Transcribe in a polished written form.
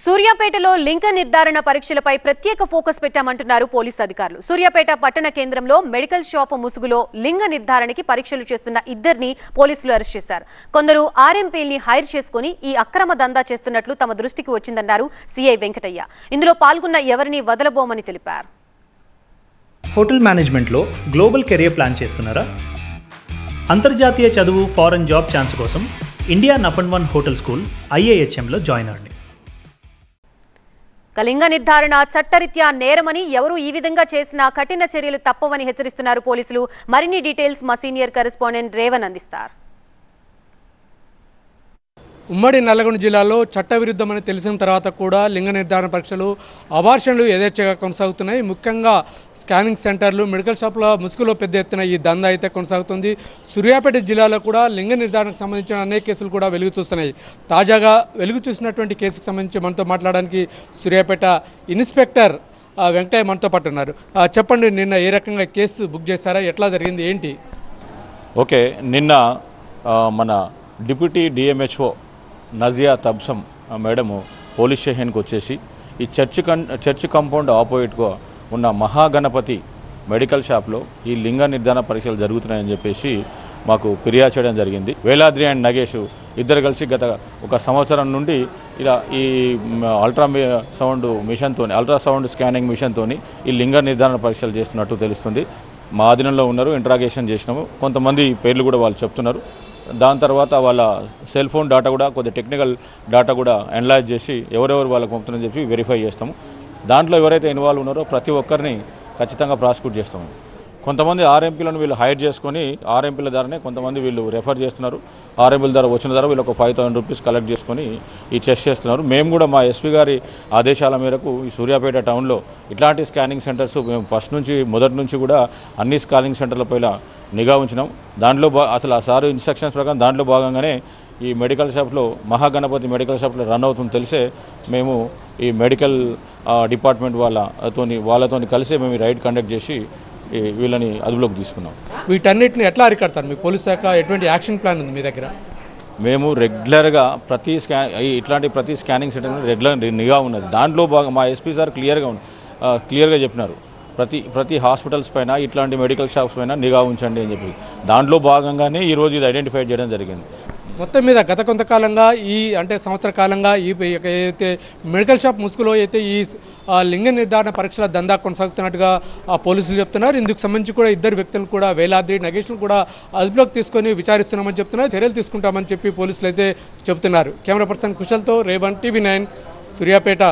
సూర్యాపేటలో లింగ నిర్ధారణ పరీక్షలపై ప్రత్యేక ఫోకస్ పెట్టామంటున్నారు పోలీసు అధికారులు. సూర్యాపేట పట్టణ కేంద్రంలో మెడికల్ షాప్ ముసుగులో లింగ నిర్ధారణకి పరీక్షలు చేస్తున్న ఇద్దరిని పోలీసులు అరెస్ట్ చేశారు. కొందరు ఆర్ఎంపీల్ని హైర్ చేసుకుని ఈ అక్రమ దందా చేస్తున్నట్లు తమ దృష్టికి వచ్చిందన్నారు సిఐ వెంకటయ్య. ఇందులో పాల్గొన్న ఎవరిని వదలబోమని తెలిపారు. హోటల్ మేనేజ్మెంట్లో గ్లోబల్ కెరియర్ ప్లాన్ చేస్తున్నారా? అంతర్జాతీయ చదువు ఫారెన్ జాబ్ ఛాన్స్ కోసం ఇండియా నంబర్ 1 హోటల్ స్కూల్ IIHMలో జాయిన్ అవ్వండి. లింగ నిర్ధారణ చట్టరీత్యా నేరమని, ఎవరు ఈ విధంగా చేసినా కఠిన చర్యలు తప్పవని హెచ్చరిస్తున్నారు పోలీసులు. మరిన్ని డీటెయిల్స్ మా సీనియర్ కరెస్పాండెంట్ రేవన్ అందిస్తారు. ఉమ్మడి నల్లగొండ జిల్లాలో చట్టవిరుద్ధమని తెలిసిన తర్వాత కూడా లింగ నిర్ధారణ పరీక్షలు, అబార్షన్లు యథేచ్ఛగా కొనసాగుతున్నాయి. ముఖ్యంగా స్కానింగ్ సెంటర్లు, మెడికల్ షాపుల ముసుగులో పెద్ద ఎత్తున ఈ దందా అయితే కొనసాగుతుంది. సూర్యాపేట జిల్లాలో కూడా లింగ నిర్ధారణకు సంబంధించిన అనేక కేసులు కూడా వెలుగు చూస్తున్నాయి. తాజాగా వెలుగు చూసినటువంటి కేసుకు సంబంధించి మనతో మాట్లాడడానికి సూర్యాపేట ఇన్స్పెక్టర్ వెంకటయ్య మనతో పాటు ఉన్నారు. చెప్పండి, నిన్న ఏ రకంగా కేసు బుక్ చేశారా, ఎట్లా జరిగింది, ఏంటి? ఓకే, నిన్న మన deputy DMHO Nazia Tabassum madam police స్టేషన్కి వచ్చేసి ఈ చర్చ్ కాంపౌండ్ ఆపోజిట్గా ఉన్న మహాగణపతి మెడికల్ షాప్లో ఈ లింగ నిర్ధారణ పరీక్షలు జరుగుతున్నాయని చెప్పేసి మాకు ఫిర్యాదు చేయడం జరిగింది. వేలాద్రి అండ్ నగేష్ ఇద్దరు కలిసి గత ఒక సంవత్సరం నుండి ఇలా ఈ అల్ట్రాసౌండ్ స్కానింగ్ మిషన్తో ఈ లింగ నిర్ధారణ పరీక్షలు చేస్తున్నట్టు తెలుస్తుంది. మా ఆధీనంలో ఉన్నారు, ఇంట్రాగేషన్ చేసినాము. కొంతమంది పేర్లు కూడా వాళ్ళు చెప్తున్నారు. దాని తర్వాత వాళ్ళ సెల్ ఫోన్ డేటా కూడా, కొద్ది టెక్నికల్ డేటా కూడా అనలైజ్ చేసి ఎవరెవరు వాళ్ళకి పంపుతున్నారని చెప్పి వెరిఫై చేస్తాము. దాంట్లో ఎవరైతే ఇన్వాల్వ్ ఉన్నారో ప్రతి ఒక్కరిని ఖచ్చితంగా ప్రాసిక్యూట్ చేస్తాము. కొంతమంది RMPలను వీళ్ళు హైర్ చేసుకొని RMPల ద్వారానే కొంతమంది వీళ్ళు రెఫర్ చేస్తున్నారు. RMPల ద్వారా వచ్చిన ద్వారా వీళ్ళు ఒక 5,000 రూపీస్ కలెక్ట్ చేసుకొని ఈ చెస్ట్ చేస్తున్నారు. మేము కూడా మా SP గారి ఆదేశాల మేరకు ఈ సూర్యాపేట టౌన్లో ఇట్లాంటి స్కానింగ్ సెంటర్స్ మేము మొదటి నుంచి కూడా అన్ని స్కానింగ్ సెంటర్లపైన నిఘా ఉంచినాం. దాంట్లో అసలు ఆ సారు ఇన్స్ట్రక్షన్స్ ప్రకారం దాంట్లో భాగంగానే ఈ మెడికల్ షాప్లో మహాగణపతి మెడికల్ షాప్లో రన్ అవుతుంది తెలిసే మేము ఈ మెడికల్ డిపార్ట్మెంట్ వాళ్ళతో కలిసి మేము ఈ రైడ్ కండక్ట్ చేసి వీళ్ళని అదుపులోకి తీసుకున్నాం. వీటన్నిటిని ఎట్లా అరికడతారు? మీ పోలీస్ శాఖ ఎటువంటి యాక్షన్ ప్లాన్ ఉంది మీ దగ్గర? మేము రెగ్యులర్గా ఇట్లాంటి ప్రతి స్కానింగ్ సెంటర్ రెగ్యులర్ నిఘా ఉన్నది. దాంట్లో మా SP సార్ క్లియర్గా చెప్పినారు, ప్రతి హాస్పిటల్స్ పైన ఇట్లాంటి మెడికల్ షాప్స్ పైన నిఘా ఉంచండి అని చెప్పి. దాంట్లో భాగంగానే ఈరోజు ఇది ఐడెంటిఫై చేయడం జరిగింది. మొత్తం మీద గత కొంతకాలంగా సంవత్సర కాలంగా ఏదైతే మెడికల్ షాప్ ముసుగులో అయితే ఈ లింగ నిర్ధారణ పరీక్షల దందా కొనసాగుతున్నట్టుగా పోలీసులు చెప్తున్నారు. ఇందుకు సంబంధించి కూడా ఇద్దరు వ్యక్తులను కూడా వేలాద్రి నగేష్ను కూడా అదుపులోకి తీసుకొని విచారిస్తున్నామని చెప్తున్నారు. చర్యలు తీసుకుంటామని చెప్పి పోలీసులు అయితే చెబుతున్నారు. Camera person కుశల్తో Revan, TV9 Suryapet.